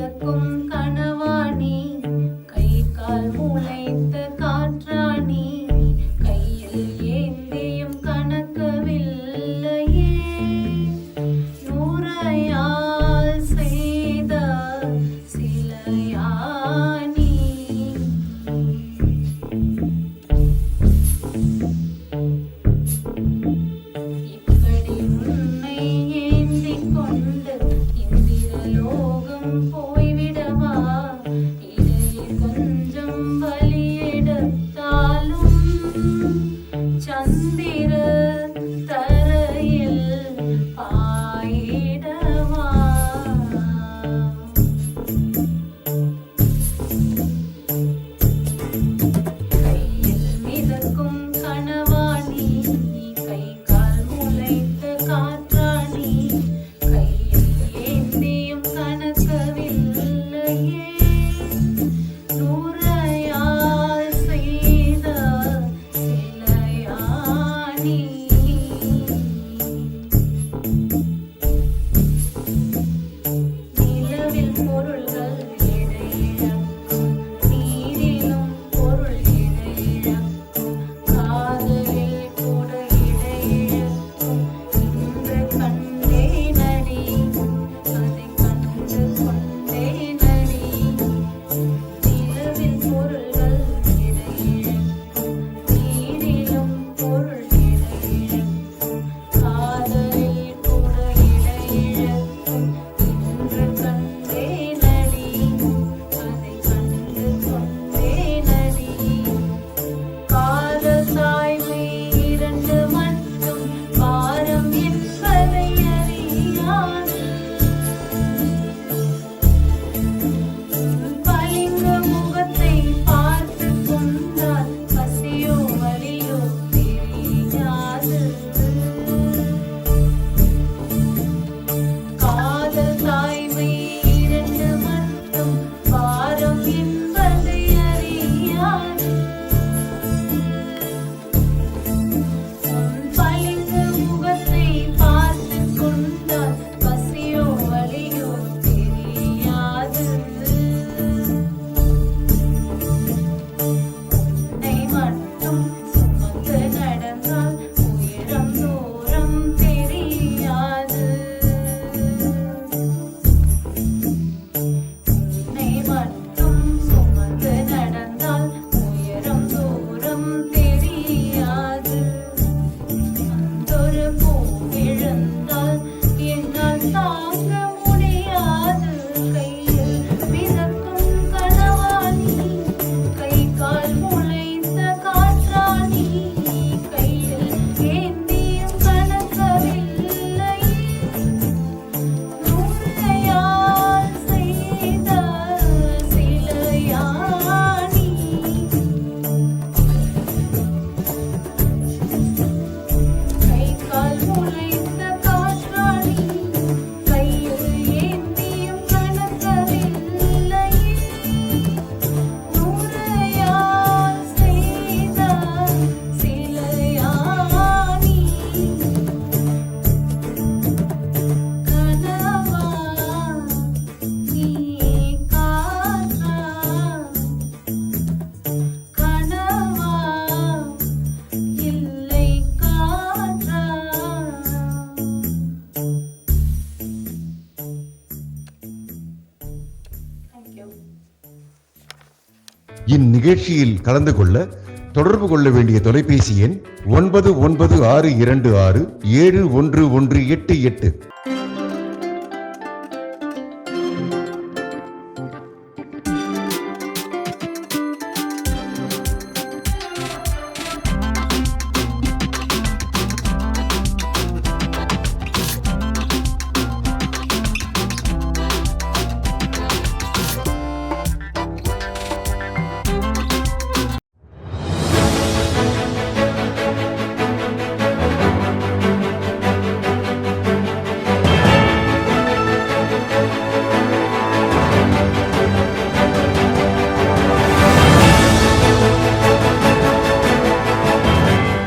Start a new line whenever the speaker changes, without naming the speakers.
மிதக்கும் கனவாணி, கை கால் முளைத்த காற்றாணி, கையில் ஏந்தியும் கணக்கவில்லையே, நூறையால் செய்த சிலையானி. இப்படி உன்னை ஏந்திக் கொண்டு இந்திரலோகம் போய்விடவா, இடையில் கொஞ்சம் வலி எடுத்தாலும் சந்திர தரையில் பாயிடவா. கையில் மிதக்கும் கனவாணி, கை கால் முளைத்த காற்றாணி, கையில் ஏந்தியும் கணக்கவில்லையே, நூறையால் செய்த சிலையானி. நிலவில் பொருள்கள் இடையிழக்கும், நீரிலும் பொருள் இடையிழக்கும், காதலில் கூட இடையிழக்கும், இன்று கண்டேனடி, அதை கண்டு கொண்டேனடி. நிலவில் பொருள்கள் இடையிழக்கும், நீரிலும் பொருள் இடையிழக்கும், காதலில் கூட இடையிழக்கும், இன்று கண்டேனடி, அதை கண்டு கொண்டேனடி. காதல் தாய்மை இரண்டு மட்டும் பாரம் என்பதை அறியாது, பளிங்கு முகத்தை பார்த்து கொண்டால் பசியோ வலியோ தெரியாது. காதல் தாய்மை இரண்டு மட்டும் பாரம் என்பதை அறியாது, பளிங்கு முகத்தை பார்த்து கொண்டால் பசியோ வலியோ தெரியாது. உன்னை மட்டும் சுமந்து நடந்தால் உயரம் தூரம் தெரியாது, உன்னை மட்டும் சுமந்து நடந்தால் உயரம் தூரம் தெரியாது. அந்தொரு பூ விழுந்தால் என்னால் தாங்க முடியாது, கையில் மிதக்கும் கனவாணி, கை கால் முளைத்த காற்றாணி, கையில் ஏந்தியும் கணக்கவில்லை, நூறையால் செய்த சிலையானி. கை கால் முளைத்த காற்றாணி, கையில் ஏந்தியும் கணக்கவில்லை, நூறையால் செய்த சிலையானி. கனவா நீ காற்றா, கனவா இல்லை காற்றா. Thank you.
இந்நிகழ்ச்சியில் கலந்து கொள்ள தொடர்பு கொள்ள வேண்டிய தொலைபேசி எண் 9962267118.